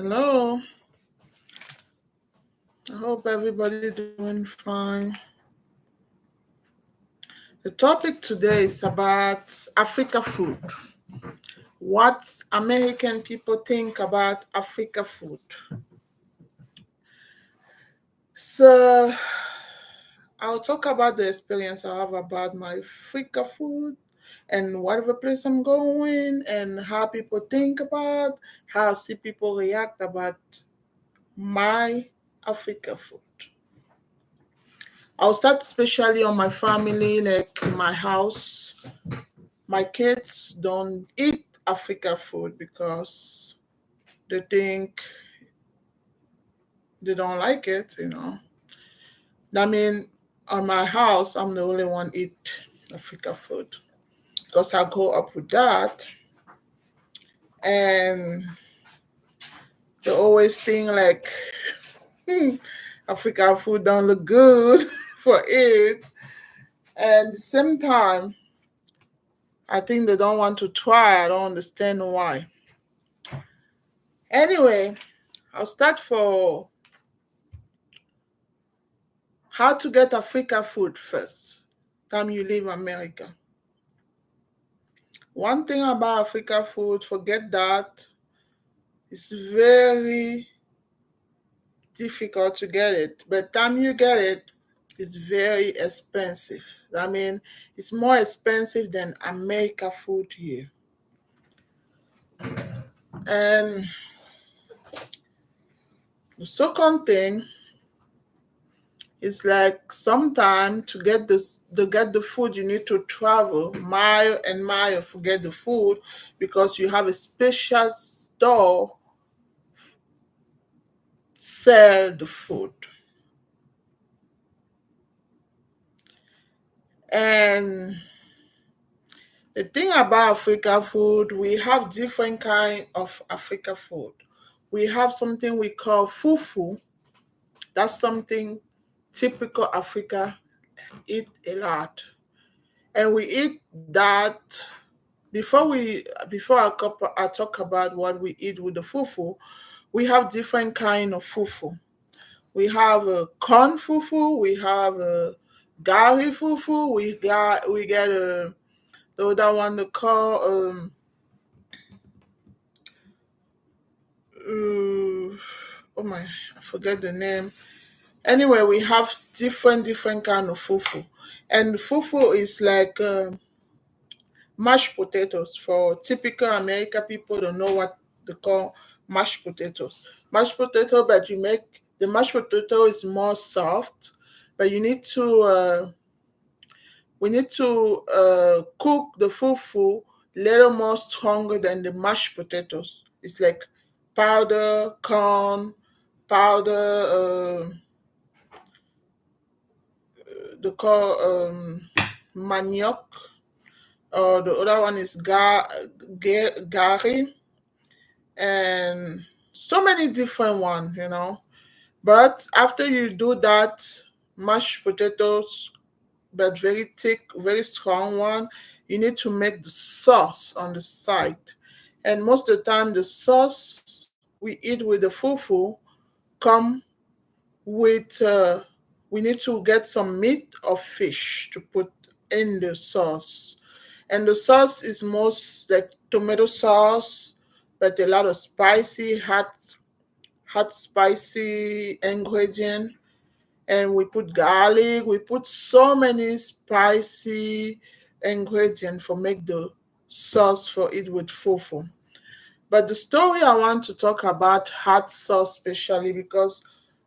Hello, I hope everybody doing fine. The topic today is about Africa food. What American people think about Africa food. So, I'll talk about the experience I have about my Africa food and whatever place I'm going and how people think about, how I see people react about my Africa food. I'll start especially on my family, like my house. My kids don't eat Africa food because they think they don't like it. I mean, on my house, I'm the only one eat Africa food because I grew up with that, and they always think like African food don't look good for it. And at the same time, I think they don't want to try. I don't understand why. Anyway, I'll start for how to get Africa food first. Time you leave America. One thing about Africa food, forget that. It's very difficult to get it. But time you get it, it's very expensive. I mean, it's more expensive than America food here. And the second thing is like sometime to get the food you need to travel mile and mile to get the food because you have a special store sell the food. And the thing about Africa food, we have different kind of Africa food. We have something we call fufu. That's something typical Africa eat a lot. And we eat that before I talk about what we eat with the fufu. We have different kind of fufu. We have a corn fufu, we have a gari fufu, we get the other one they call uh, oh my, I forget the name. Anyway, we have different kind of fufu, and fufu is like mashed potatoes. For typical American people, don't know what they call mashed potatoes. Mashed potato, but you make the mashed potato is more soft, but we need to cook the fufu little more stronger than the mashed potatoes. It's like powder corn, powder they call manioc, or the other one is gari, and so many different one. But after you do that, mashed potatoes, but very thick, very strong one, you need to make the sauce on the side. And most of the time, the sauce we eat with the fufu come with, we need to get some meat or fish to put in the sauce. And the sauce is most like tomato sauce, but a lot of spicy, hot spicy ingredient. And we put garlic, we put so many spicy ingredients for make the sauce for it with fufu. But the story I want to talk about hot sauce especially because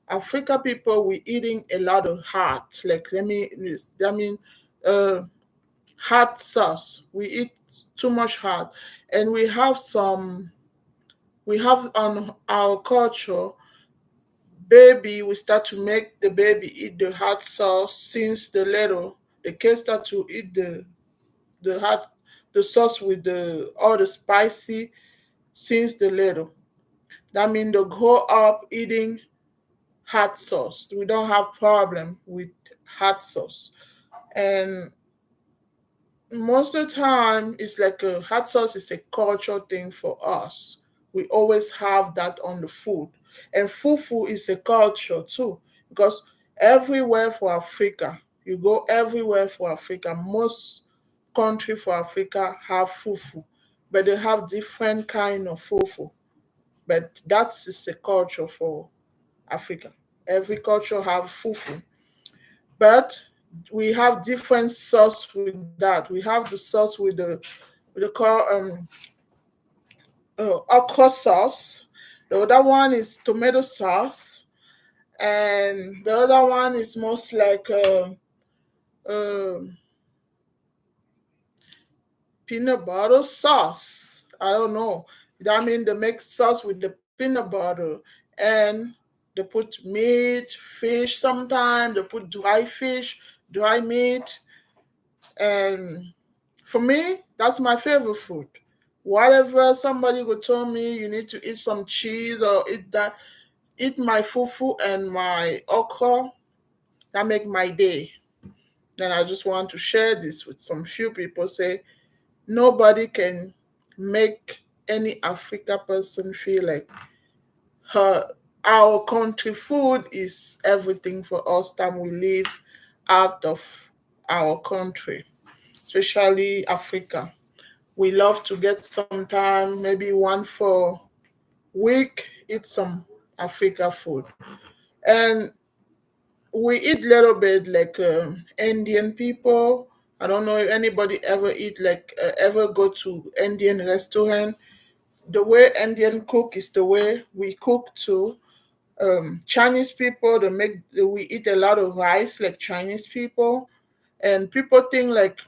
Africa people we eating a lot of hot. Like I mean uh hot sauce. We eat too much hot. And we have on our culture, baby, we start to make the baby eat the hot sauce since the little. The kids start to eat the hot the sauce with the all the spicy since the little. That means they grow up eating hot sauce. We don't have problem with hot sauce. And most of the time it's like a hot sauce is a cultural thing for us. We always have that on the food. And fufu is a culture too, because everywhere for Africa, you go everywhere for Africa, most country for Africa have fufu, but they have different kind of fufu. But that's is a culture for Africa. Every culture have fufu, but we have different sauce with that. We have the sauce with the call okra sauce. The other one is tomato sauce, and the other one is most like um peanut butter sauce. I don't know. That means they make sauce with the peanut butter, and they put meat, fish sometimes. They put dry fish, dry meat, and for me, that's my favorite food. Whatever somebody would tell me you need to eat some cheese or eat that, eat my fufu and my okra, that make my day. Then I just want to share this with some few people. Say nobody can make any Africa person feel like her our country food is everything for us time we live out of our country, especially Africa. We love to get some time, maybe one for week, eat some Africa food. And we eat little bit like Indian people. I don't know if anybody ever eat like ever go to Indian restaurant. The way Indian cook is the way we cook too. Chinese people we eat a lot of rice like Chinese people, and people think like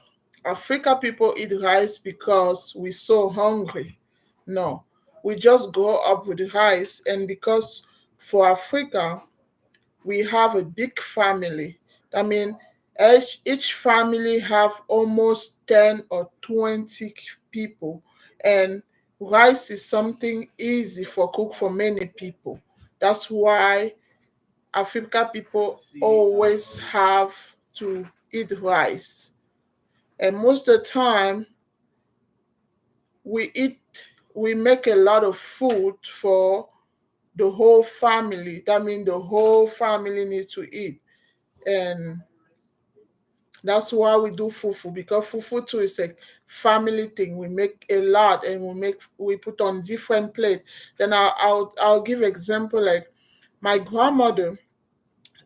Africa people eat rice because we're so hungry. No, we just grow up with rice, and because for Africa we have a big family. I mean, each family have almost 10 or 20 people, and rice is something easy for cook for many people. That's why Africa people always have to eat rice. And most of the time we eat we make a lot of food for the whole family. That means the whole family needs to eat. And that's why we do fufu, because fufu too is a family thing. We make a lot and we put on different plate. Then I'll give example like my grandmother,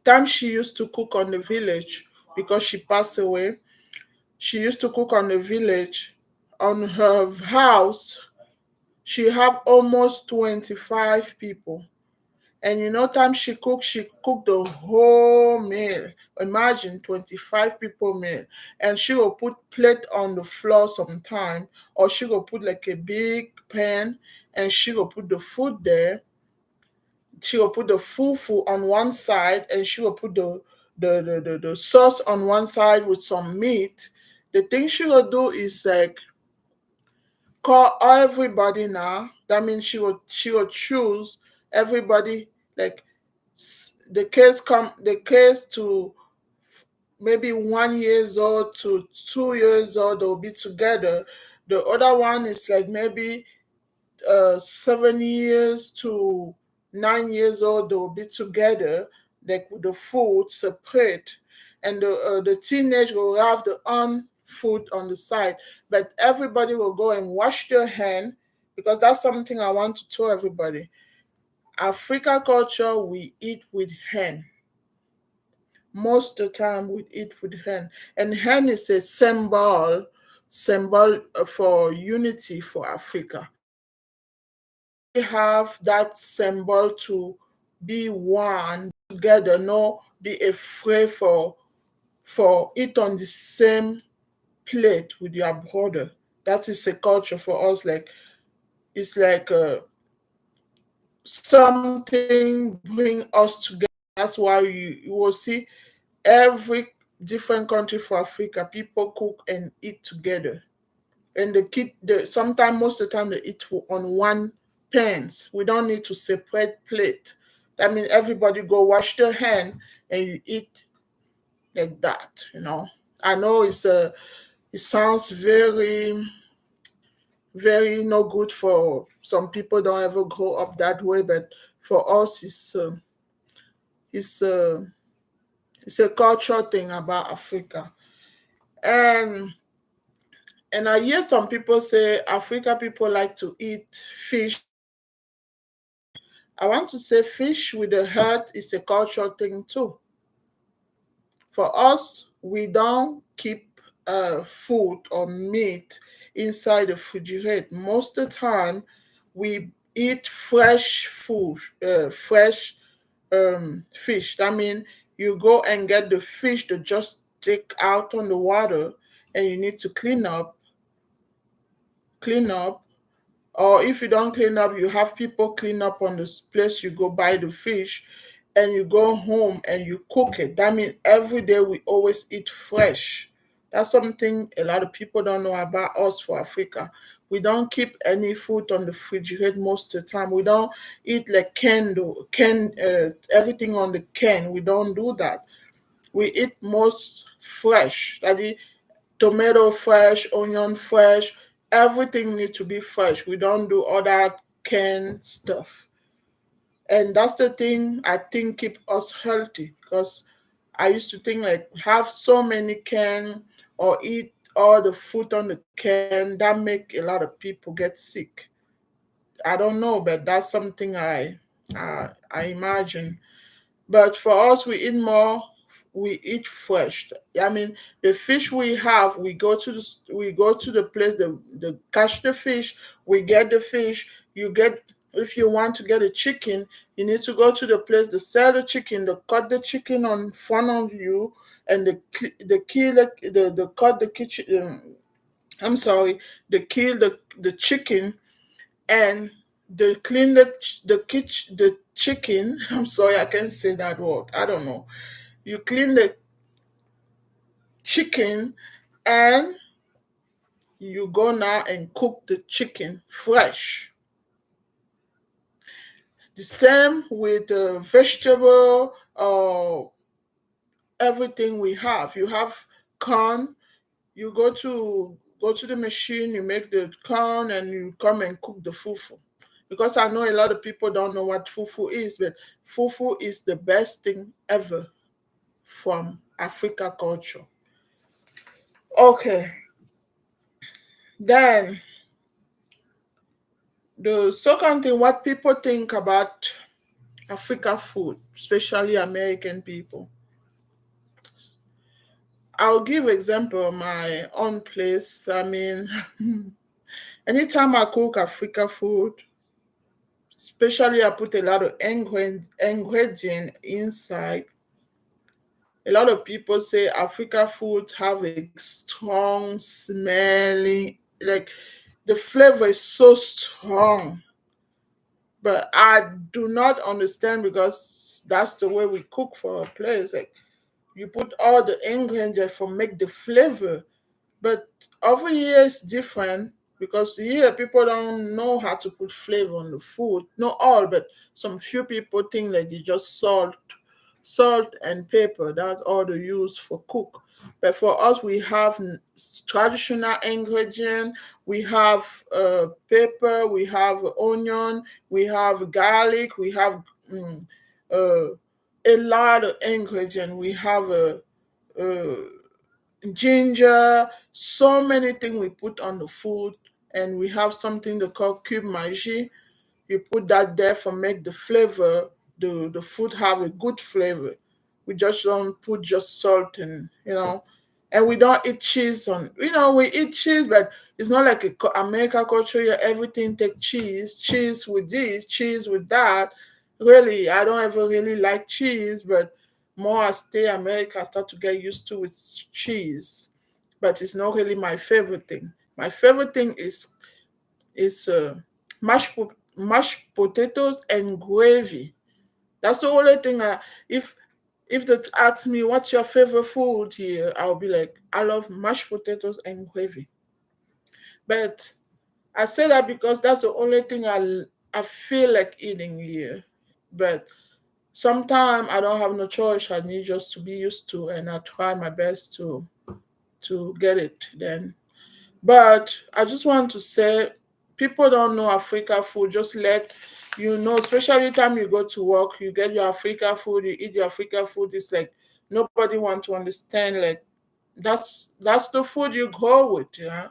time she used to cook on the village because she passed away. She used to cook on the village. On her house, she have almost 25 people. And time she cooked the whole meal. Imagine 25 people meal. And she will put plate on the floor sometime, or she will put like a big pan, and she will put the food there. She will put the fufu on one side, and she will put the sauce on one side with some meat. The thing she will do is like call everybody now. That means she will choose everybody, like the case to maybe 1 years old to 2 years old, they'll be together. The other one is like maybe 7 years to 9 years old, they will be together, like with the food separate, and the teenage will have the own food on the side. But everybody will go and wash their hand, because that's something I want to tell everybody. Africa culture, we eat with hand. Most of the time, we eat with hand, and hand is a symbol for unity for Africa. Everybody have that symbol to be one together, no be afraid for eat on the same plate with your brother. That is a culture for us. Like it's like something bring us together. That's why you will see every different country for Africa, people cook and eat together. And sometimes most of the time they eat on one pans. We don't need to separate plate. That means everybody go wash their hand and you eat like that. I know it sounds very very no good for some people. Don't ever grow up that way, but for us, it's a it's a cultural thing about Africa. And I hear some people say Africa people like to eat fish with the heart. I want to say fish with the heart is a cultural thing too. For us, we don't keep food or meat inside the refrigerator. Most of the time, we eat fresh food, fresh fish. That means you go and get the fish that just take out on the water, and you need to clean up, or if you don't clean up, you have people clean up on this place. You go buy the fish and you go home and you cook it. That means every day we always eat fresh. That's something a lot of people don't know about us for Africa. We don't keep any food on the refrigerator most of the time. We don't eat like everything on the can. We don't do that. We eat most fresh. That is tomato fresh, onion fresh, everything need to be fresh. We don't do other canned stuff. And that's the thing I think keep us healthy, because I used to think like have so many can or eat all the food on the can that make a lot of people get sick. I don't know, but that's something I imagine. But for us, we eat more. We eat fresh. I mean, the fish we have, we go to the place, the catch the fish. We get the fish. You get If you want to get a chicken, you need to go to the place. They sell the chicken. They cut the chicken on front of you, and the kill the cut the kitchen. I'm sorry, they kill the chicken, and they clean the chicken. I'm sorry, I can't say that word. I don't know. You clean the chicken, and you go now and cook the chicken fresh. The same with the vegetable or everything we have. You have corn. You go to the machine. You make the corn, and you come and cook the fufu. Because I know a lot of people don't know what fufu is, but fufu is the best thing ever from Africa culture. Okay, then the second thing, what people think about Africa food, especially American people. I'll give example of my own place. I mean, anytime I cook Africa food, especially I put a lot of ingredient inside. A lot of people say Africa food have a strong smelling, like the flavor is so strong. But I do not understand, because that's the way we cook for our place. Like you put all the ingredients for make the flavor. But over here it's different, because here people don't know how to put flavor on the food. Not all, but some few people think that you just salt and pepper. That's all they use for cook. But for us, we have traditional ingredient. We have pepper. We have onion. We have garlic. We have mm, uh, a lot of ingredient. We have uh, ginger, so many things we put on the food, and we have something they call cube magie. You put that there for make the flavor, the food have a good flavor. We just don't put just salt and we don't eat cheese on. We eat cheese, but it's not like America culture. Yeah, everything take cheese with this, cheese with that. Really, I don't ever really like cheese, but more I stay America, I start to get used to with cheese. But it's not really my favorite thing. My favorite thing is mashed potatoes and gravy. That's the only thing. If they ask me what's your favorite food here, I'll be like, I love mashed potatoes and gravy. But I say that because that's the only thing I feel like eating here. But sometimes I don't have no choice. I need just to be used to, and I try my best to get it then. But I just want to say people don't know Africa food, just let you know, especially time you go to work, you get your Africa food, you eat your Africa food. It's like nobody want to understand. Like that's the food you go with, yeah.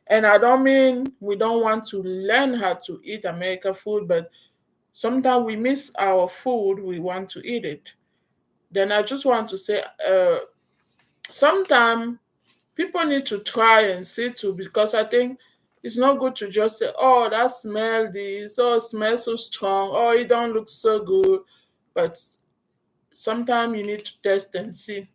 And I don't mean we don't want to learn how to eat American food, but sometimes we miss our food. We want to eat it. Then I just want to say, sometimes people need to try and see too, because I think it's not good to just say, "Oh, that smell this, oh, it smells so strong, oh, it don't look so good." But sometimes you need to test and see.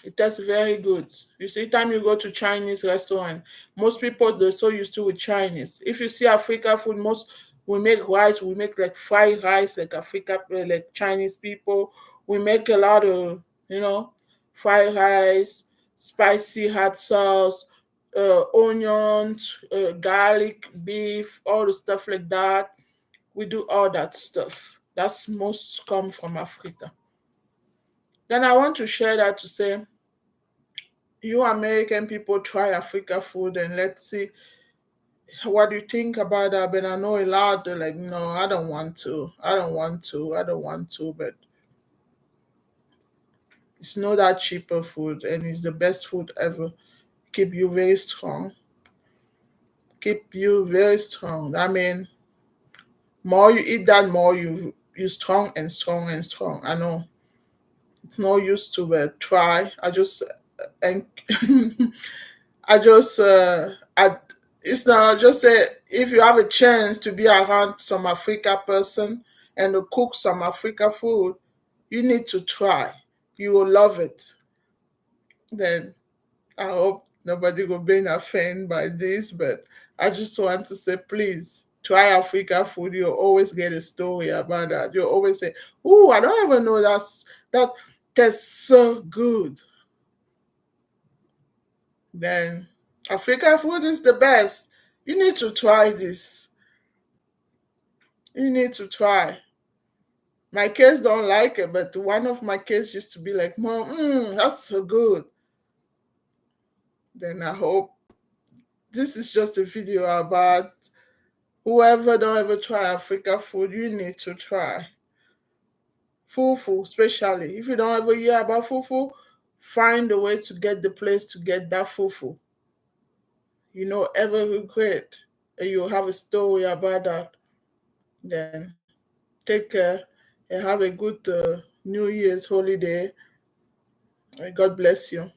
It tastes very good. You see, time you go to Chinese restaurant, most people they're so used to with Chinese. If you see Africa food, most we make rice, we make like fried rice, like Africa, like Chinese people. We make a lot of, you know, fried rice, spicy hot sauce, onions, garlic, beef, all the stuff like that. We do all that stuff. That's most come from Africa. Then I want to share that to say, you American people try Africa food and let's see what do you think about that. But I know a lot they're like, no, I don't want to. I don't want to. I don't want to. But it's not that cheaper food and it's the best food ever. Keep you very strong. Keep you very strong. I mean, more you eat that, more you strong and strong and strong. I know it's no use to, but try. I just and I just I it's not just say if you have a chance to be around some Africa person and to cook some Africa food, you need to try. You will love it. Then I hope nobody will be offended by this, but I just want to say please try Africa food. You'll always get a story about that. You'll always say, "Oh, I don't even know that tastes so good." Then African food is the best. You need to try this. You need to try. My kids don't like it, but one of my kids used to be like, "Mom, that's so good." Then I hope this is just a video about whoever don't ever try African food, you need to try. Fufu, especially. If you don't ever hear about fufu, find a way to get the place to get that fufu. You know, ever regret. And you'll have a story about that. Then take care and have a good New Year's holiday. God bless you.